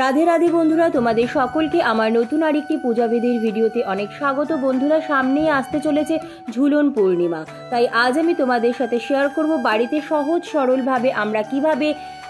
রাধে রাধে বন্ধুরা, তোমাদের সকলকে আমার নতুন আরেকটি পূজাবিধির ভিডিওতে অনেক স্বাগত। বন্ধুরা, সামনেই আসতে চলেছে ঝুলন পূর্ণিমা, তাই আজ আমি তোমাদের সাথে শেয়ার করব বাড়িতে সহজ সরলভাবে আমরা কিভাবে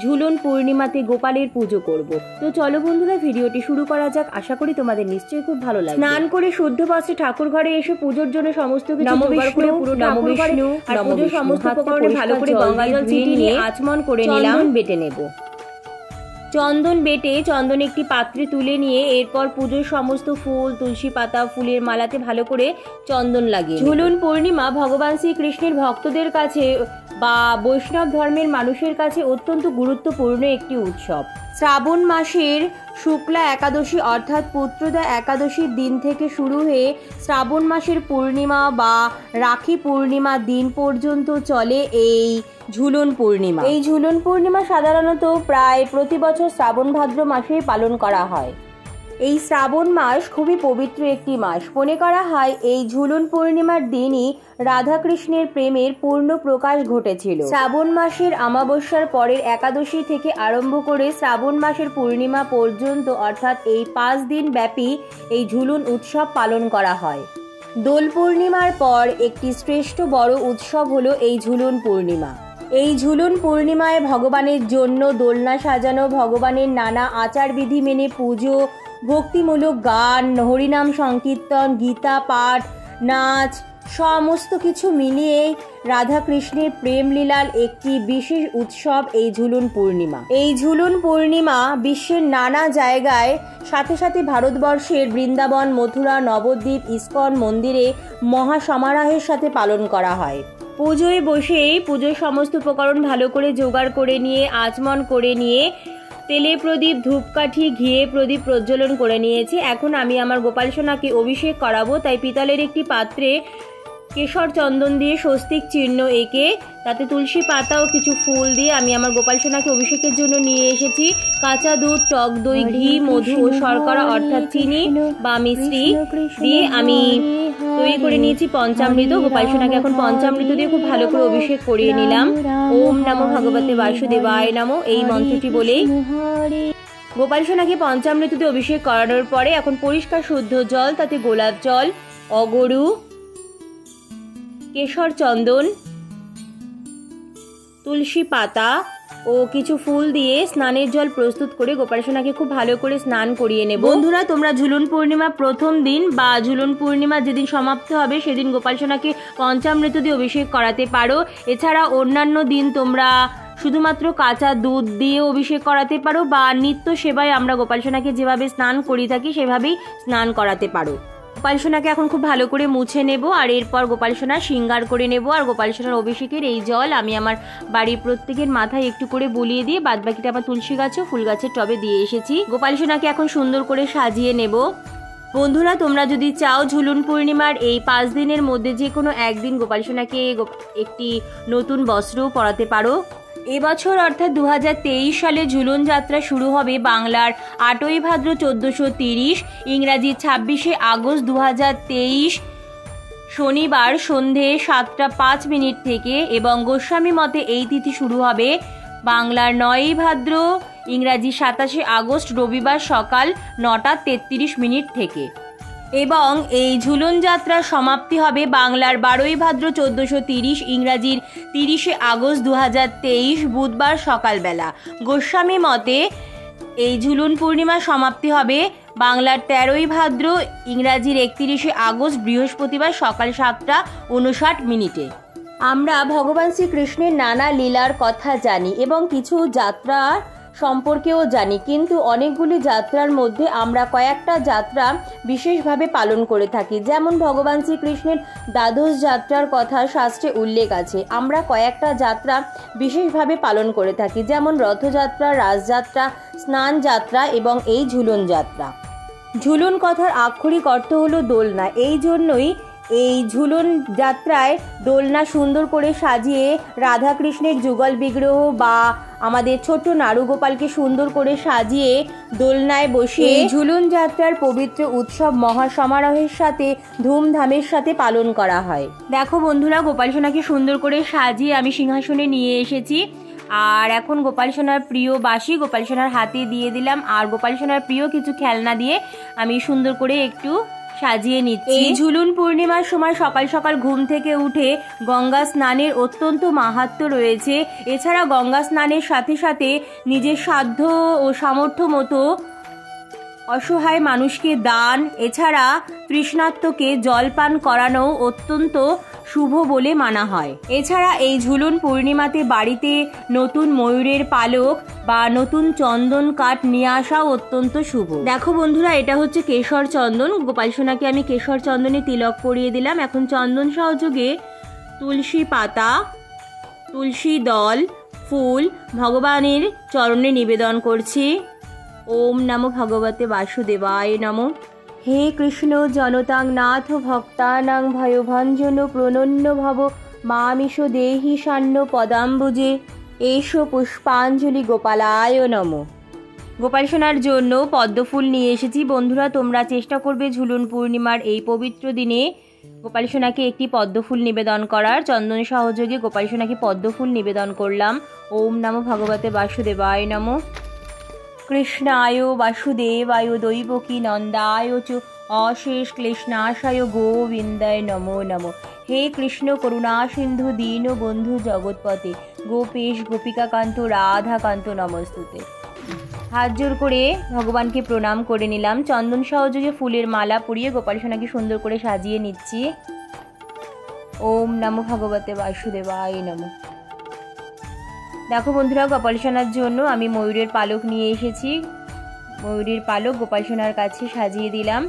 ঝুলন পূর্ণিমাতে গোপালের পুজো করব। তো চলো বন্ধুরা, ভিডিওটি শুরু করা যাক। আশা করি তোমাদের নিশ্চয়ই খুব ভালো লাগবে। স্নান করে শুদ্ধ বস্ত্রে ঠাকুর ঘরে এসে পুজোর জন্য সমস্ত কিছু জোগাড় করে পুরো ঠাকুর ঘরে আর পুজোর সমস্ত উপকরণে ভালো করে গঙ্গা জল ছিটিয়ে আচমন করে নিলাম। বেটে নেব। চন্দন বেটে চন্দন একটি পাত্রে তুলে নিয়ে এরপর পুজোর সমস্ত ফুল, তুলসী পাতা, ফুলের মালাতে ভালো করে চন্দন লাগিয়ে। ঝুলন পূর্ণিমা ভগবান শ্রীকৃষ্ণের ভক্তদের কাছে বা বৈষ্ণব ধর্মের মানুষের কাছে অত্যন্ত গুরুত্বপূর্ণ একটি উৎসব। শ্রাবণ মাসের শুক্লা একাদশী অর্থাৎ পুত্রদা একাদশীর দিন থেকে শুরু হয়ে শ্রাবণ মাসের পূর্ণিমা বা রাখি পূর্ণিমা দিন পর্যন্ত চলে এই ঝুলন পূর্ণিমা। এই ঝুলন পূর্ণিমা সাধারণত প্রায় প্রতি বছর শ্রাবণ ভাদ্র মাসেই পালন করা হয়। এই শ্রাবণ মাস খুবই পবিত্র একটি মাস। মনে করা হয় এই ঝুলন পূর্ণিমার দিনই রাধাকৃষ্ণের প্রেমের পূর্ণ প্রকাশ ঘটেছিল। শ্রাবণ মাসের অমাবস্যার পরের একাদশী থেকে আরম্ভ করে শ্রাবণ মাসের পূর্ণিমা পর্যন্ত অর্থাৎ এই 5 দিন ব্যাপী এই ঝুলন উৎসব পালন করা হয়। দোল পূর্ণিমার পর একটি শ্রেষ্ঠ বড় উৎসব হলো এই ঝুলন পূর্ণিমা। এই ঝুলন পূর্ণিমায় ভগবানের জন্য দোলনা সাজানো, ভগবানের নানা আচারবিধি মেনে পুজো, ভক্তিমূলক গান, হরিনাম সংকীর্তন, গীতা পাঠ, নাচ সমস্ত কিছু মিলিয়ে রাধাকৃষ্ণের প্রেম লীলার একটি বিশেষ উৎসব এই ঝুলন পূর্ণিমা। এই ঝুলন পূর্ণিমা বিশ্বের নানা জায়গায় সাথে সাথে ভারতবর্ষের বৃন্দাবন, মথুরা, নবদ্বীপ, ইস্কন মন্দিরে মহা সমারোহের সাথে পালন করা হয়। পুজোয় বসেই পুজোর সমস্ত উপকরণ ভালো করে জোগাড় করে নিয়ে আচমন করে নিয়ে তেলে প্রদীপ, ধূপকাঠি, ঘিয়ে প্রদীপ প্রজ্বলন করে নিয়েছি। এখন আমি আমার গোপাল সোনাকে অভিষেক করাবো, তাই পিতলের একটি পাত্রে কেশর চন্দন দিয়ে স্বস্তিক চিহ্ন এঁকে তাতে তুলসী পাতা ও কিছু ফুল দিয়ে আমি আমার গোপাল সোনাকে অভিষেকের জন্য নিয়ে এসেছি। কাঁচা দুধ, টক দই, ঘি, মধু ও শর্করা অর্থাৎ চিনি বা মিষ্টি দিয়ে আমি তৈরি করে নিয়েছি পঞ্চামৃত। গোপাল সোনাকে এখন পঞ্চামৃত দিয়ে খুব ভালো করে অভিষেক করিয়ে নিলাম। ওম নমো ভগবতে বাসুদেবায় নমো এই মন্ত্রটি বলেই গোপাল সোনাকে পঞ্চামৃত দিয়ে অভিষেক করানোর পরে এখন পরিষ্কার শুদ্ধ জল, তাতে গোলাপ জল, অগরু, কেশর চন্দন, তুলসী পাতা ও কিছু ফুল দিয়ে স্নানের জল প্রস্তুত করে গোপাল সোনাকে খুব ভালো করে স্নান করিয়ে নেব। বন্ধুরা, তোমরা ঝুলন পূর্ণিমা প্রথম দিন বা ঝুলন পূর্ণিমা যেদিন সমাপ্ত হবে সেদিন গোপাল সোনাকে পঞ্চামৃত দিয়ে অভিষেক করাতে পারো। এছাড়া অন্যান্য দিন তোমরা শুধুমাত্র কাঁচা দুধ দিয়ে অভিষেক করাতে পারো বা নিত্য সেবায় আমরা গোপাল সোনাকে যেভাবে স্নান করি থাকি সেভাবেই স্নান করাতে পারো। গোপাল সোনাকে এখন খুব ভালো করে মুছে নেব আর এরপর গোপাল সোনা শৃঙ্গার করে নেব। আর গোপাল সোনার অভিষেকের এই জল আমি আমার বাড়ির প্রত্যেকের মাথায় একটু করে বুলিয়ে দিয়ে বাদবাকিটা আমার তুলসী গাছ ও ফুল গাছের টবে দিয়ে এসেছি। গোপাল সোনাকে এখন সুন্দর করে সাজিয়ে নেব। বন্ধুরা, তোমরা যদি চাও ঝুলন পূর্ণিমার এই 5 দিনের মধ্যে যে কোনো একদিন গোপাল সোনাকে একটি নতুন বস্ত্র পরাতে পারো। এবছর অর্থাৎ 2023 সালে ঝুলন যাত্রা শুরু হবে বাংলার 8ই ভাদ্র 1430, ইংরাজি 26শে আগস্ট 2023 শনিবার সন্ধে 7:05 থেকে এবং গোস্বামী মতে এই তিথি শুরু হবে বাংলার 9ই ভাদ্র ইংরাজি 27শে আগস্ট রবিবার সকাল 9:33 থেকে এবং এই ঝুলন যাত্রার সমাপ্তি হবে বাংলার 12ই ভাদ্র 1430 ইংরাজির 30শে আগস্ট 2023 বুধবার সকালবেলা। গোস্বামী মতে এই ঝুলন পূর্ণিমার সমাপ্তি হবে বাংলার 13ই ভাদ্র ইংরাজির 31শে আগস্ট বৃহস্পতিবার সকাল 7:59। আমরা ভগবান শ্রীকৃষ্ণের নানা লীলার কথা জানি এবং কিছু যাত্রা সম্পর্কেও জানি, কিন্তু অনেকগুলি যাত্রার মধ্যে আমরা কয়েকটা যাত্রা বিশেষভাবে পালন করে থাকি। যেমন ভগবান শ্রীকৃষ্ণের দ্বাদশ যাত্রার কথা শাস্ত্রে উল্লেখ আছে। আমরা কয়েকটা যাত্রা বিশেষভাবে পালন করে থাকি, যেমন রথযাত্রা, রাজযাত্রা, স্নান যাত্রা এবং এই ঝুলন যাত্রা। ঝুলন কথার আক্ষরিক অর্থ হলো দোলনা। এই জন্যই এই ঝুলন যাত্রায় দোলনা সুন্দর করে সাজিয়ে রাধাকৃষ্ণের যুগল বিগ্রহ বা আমাদের ছোট্ট নারুগোপালকে সুন্দর করে সাজিয়ে দোলনায় বসে ঝুলন যাত্রার পবিত্র উৎসব মহা সমারোহের সাথে ধুমধামের সাথে পালন করা হয়। দেখো বন্ধুরা, গোপাল সোনাকে সুন্দর করে সাজিয়ে আমি সিংহাসনে নিয়ে এসেছি আর এখন গোপাল সোনার প্রিয় বাঁশি গোপাল সোনার হাতে দিয়ে দিলাম, আর গোপাল সোনার প্রিয় কিছু খেলনা দিয়ে আমি সুন্দর করে একটু সাজিয়ে নিচ্ছি। এই ঝুলন পূর্ণিমার সময় সকাল সকাল ঘুম থেকে উঠে গঙ্গা স্নানের অত্যন্ত মাহাত্ম্য রয়েছে। এছাড়া গঙ্গা স্নানের সাথে সাথে নিজের সাধ্য ও সামর্থ্য মতো অসহায় মানুষকে দান, এছাড়া তৃষ্ণার্তকে জলপান করানো অত্যন্ত শুভ বলে মানা হয়। এছাড়া এই ঝুলন পূর্ণিমাতে বাড়িতে নতুন ময়ূরের পালক বা নতুন চন্দন কাঠ নিয়ে আসাও অত্যন্ত শুভ। দেখো বন্ধুরা, এটা হচ্ছে কেশর চন্দন। গোপাল সোনাকে আমি কেশর চন্দনে তিলক পরিয়ে দিলাম। এখন চন্দন সহযোগে তুলসী পাতা, তুলসী দল, ফুল ভগবানের চরণে নিবেদন করছি। ওম নমো ভগবতে বাসুদেবায় নমঃ। হে কৃষ্ণ জনতাং নাথ ভক্তানাং ভয়ভঞ্জন প্রণন্য ভব মামিষ দেহি সান্ন পদাম্বুজে এষ পুষ্পাঞ্জলি গোপালায় নমঃ। গোপাল সোনার জন্য পদ্মফুল নিয়ে এসেছি। বন্ধুরা, তোমরা চেষ্টা করবে ঝুলন পূর্ণিমার এই পবিত্র দিনে গোপাল সোনাকে একটি পদ্মফুল নিবেদন করার। চন্দন সহযোগে গোপাল সোনাকে পদ্মফুল নিবেদন করলাম। ওম নমো ভগবতে বাসুদেবায় নমঃ। কৃষ্ণায় বাসুদেবায় দৈবকী নন্দায় চ অশেষ ক্লেশনাশায় গোবিন্দায় নমো নমঃ। হে কৃষ্ণ করুণা সিন্ধু দীন বন্ধু জগৎপতে গোপেশ গোপিকাকান্ত রাধাকান্ত নমস্তুতে। হাত জোর করে ভগবানকে প্রণাম করে নিলাম। চন্দন সহযোগে ফুলের মালা পরিয়ে গোপাল সোনাকে সুন্দর করে সাজিয়ে নিচ্ছি। ওম নমো ভগবতে বাসুদেবায় নমঃ। দেখো বন্ধুরা, গোপাল সোনার জন্য আমি ময়ূরের পালক নিয়ে এসেছি। ময়ূরের পালক গোপাল সোনার কাছে সাজিয়ে দিলাম।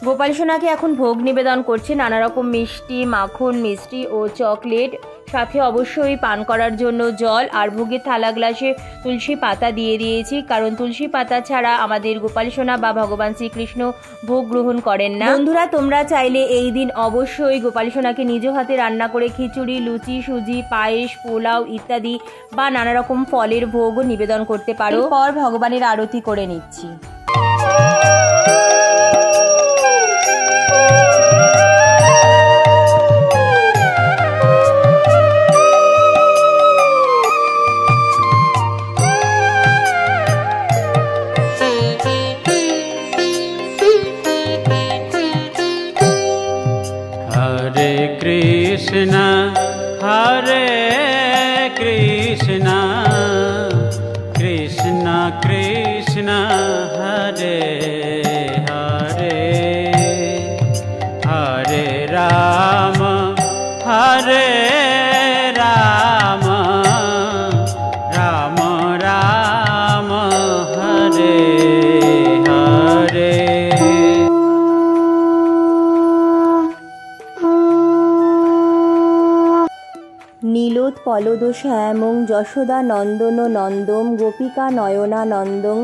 গোপাল সোনাকে এখন ভোগ নিবেদন করছে নানা রকম মিষ্টি, মাখন, মিষ্টি ও চকলেট, সাথে অবশ্যই পান করার জন্য জল, আর ভোগের থালা গ্লাসে তুলসী পাতা দিয়ে দিয়েছি, কারণ তুলসী পাতা ছাড়া আমাদের গোপাল সোনা বা ভগবান শ্রীকৃষ্ণ ভোগ গ্রহণ করেন না। বন্ধুরা, তোমরা চাইলে এই দিন অবশ্যই গোপাল সোনাকে নিজ হাতে রান্না করে খিচুড়ি, লুচি, সুজি, পায়েস, পোলাও ইত্যাদি বা নানা রকম ফলের ভোগও নিবেদন করতে পারো। এরপর ভগবানের আরতি করে নিচ্ছি। हरे कृष्ण कृष्ण कृष्ण हरे हरे हरे राम हरे राम राम राम हरे हरे। নীলোৎপলদ শ্যামং যশোদা নন্দন নন্দম গোপিকা নয়না নন্দং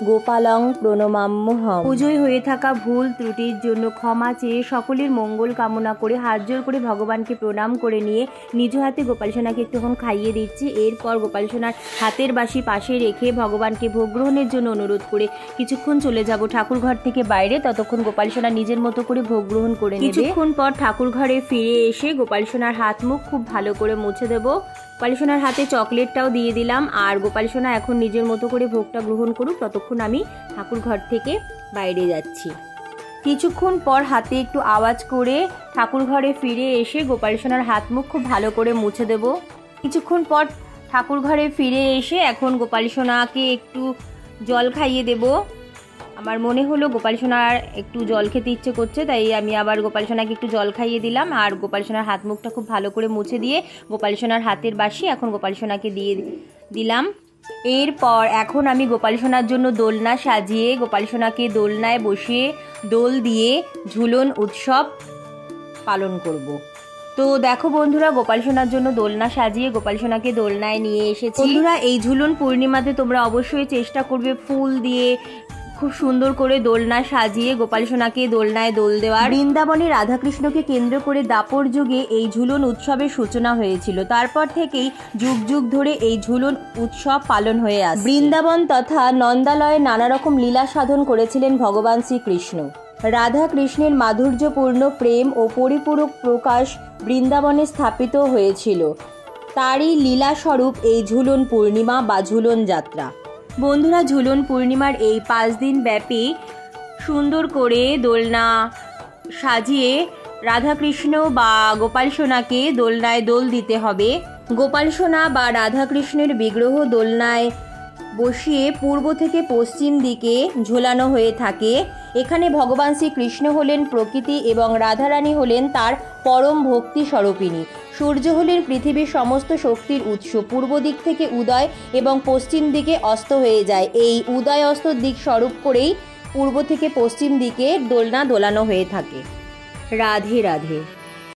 গোপালং প্রণমাম্যহম। পুজোয় হয়ে থাকা ভুল ত্রুটির জন্য ক্ষমা চেয়ে সকলের মঙ্গল কামনা করে হাত জোর করে ভগবানকে প্রণাম করে নিয়ে নিজ হাতে গোপাল সোনাকে একটুক্ষণ খাইয়ে দিচ্ছি। এরপর গোপাল সোনার হাতের বাঁশি পাশে রেখে ভগবানকে ভোগ গ্রহণের জন্য অনুরোধ করে কিছুক্ষণ চলে যাব ঠাকুর ঘর থেকে বাইরে। ততক্ষণ গোপাল সোনা নিজের মতো করে ভোগ গ্রহণ করে নেবে। কিছুক্ষণ পর ঠাকুর ঘরে ফিরে এসে গোপাল সোনার হাত মুখ খুব ভালো করে মুছে দেবো। গোপাল সোনার হাতে চকলেটটাও দিয়ে দিলাম, আর গোপাল সোনা এখন নিজের মতো করে ভোগটা গ্রহণ করুক, ততক্ষণ আমি ঠাকুর ঘর থেকে বাইরে যাচ্ছি। কিছুক্ষণ পর হাতে একটু আওয়াজ করে ঠাকুর ঘরে ফিরে এসে গোপাল সোনার হাত মুখ খুব ভালো করে মুছে দেব। কিছুক্ষণ পর ঠাকুর ঘরে ফিরে এসে এখন গোপাল সোনাকে একটু জল খাইয়ে দেব। আমার মনে হলো গোপাল সোনার একটু জল খেতে ইচ্ছে করছে, তাই আমি আবার গোপাল সোনাকে একটু জল খাইয়ে দিলাম। আর গোপাল সোনার হাত মুখটা খুব ভালো করে মুছে দিয়ে গোপাল সোনার হাতের বাঁশি এখন গোপাল সোনাকে দিয়ে দিলাম। এরপর এখন আমি গোপাল সোনার জন্য দোলনা সাজিয়ে গোপাল সোনাকে দোলনায় বসিয়ে দোল দিয়ে ঝুলন উৎসব পালন করব। তো দেখো বন্ধুরা, গোপাল সোনার জন্য দোলনা সাজিয়ে গোপাল সোনাকে দোলনায় নিয়ে এসেছি। বন্ধুরা, এই ঝুলন পূর্ণিমাতে তোমরা অবশ্যই চেষ্টা করবে ফুল দিয়ে খুব সুন্দর করে দোলনা সাজিয়ে গোপাল সোনাকে দোলনায় দোল দেওয়ার। বৃন্দাবনে রাধাকৃষ্ণকে কেন্দ্র করে দাপর যুগে এই ঝুলন উৎসবের সূচনা হয়েছিল। তারপর থেকেই যুগ যুগ ধরে এই ঝুলন উৎসব পালন হয়ে আসছে। বৃন্দাবন তথা নন্দালয়ে নানা রকম লীলা সাধন করেছিলেন ভগবান শ্রীকৃষ্ণ। রাধা কৃষ্ণের মাধুর্যপূর্ণ প্রেম ও পরিপূরক প্রকাশ বৃন্দাবনে স্থাপিত হয়েছিল। তারই লীলাস্বরূপ এই ঝুলন পূর্ণিমা বা ঝুলন যাত্রা। বন্ধুরা, ঝুলন পূর্ণিমার এই 5 দিন ব্যাপী সুন্দর করে দোলনা সাজিয়ে রাধাকৃষ্ণ বা গোপাল সোনাকে দোলনায় দোল দিতে হবে। গোপাল সোনা বা রাধাকৃষ্ণের বিগ্রহ দোলনায় বসিয়ে পূর্ব থেকে পশ্চিম দিকে ঝোলানো হয়ে থাকে। এখানে ভগবান শ্রীকৃষ্ণ হলেন প্রকৃতি এবং রাধারানী হলেন তার পরম ভক্তি স্বরূপিণী। সূর্য হলেন পৃথিবীর সমস্ত শক্তির উৎস। পূর্ব দিক থেকে উদয় এবং পশ্চিম দিকে অস্ত হয়ে যায়। এই উদয় অস্ত দিক স্বরূপ করেই পূর্ব থেকে পশ্চিম দিকে দোলনা দোলানো হয়ে থাকে। রাধে রাধে।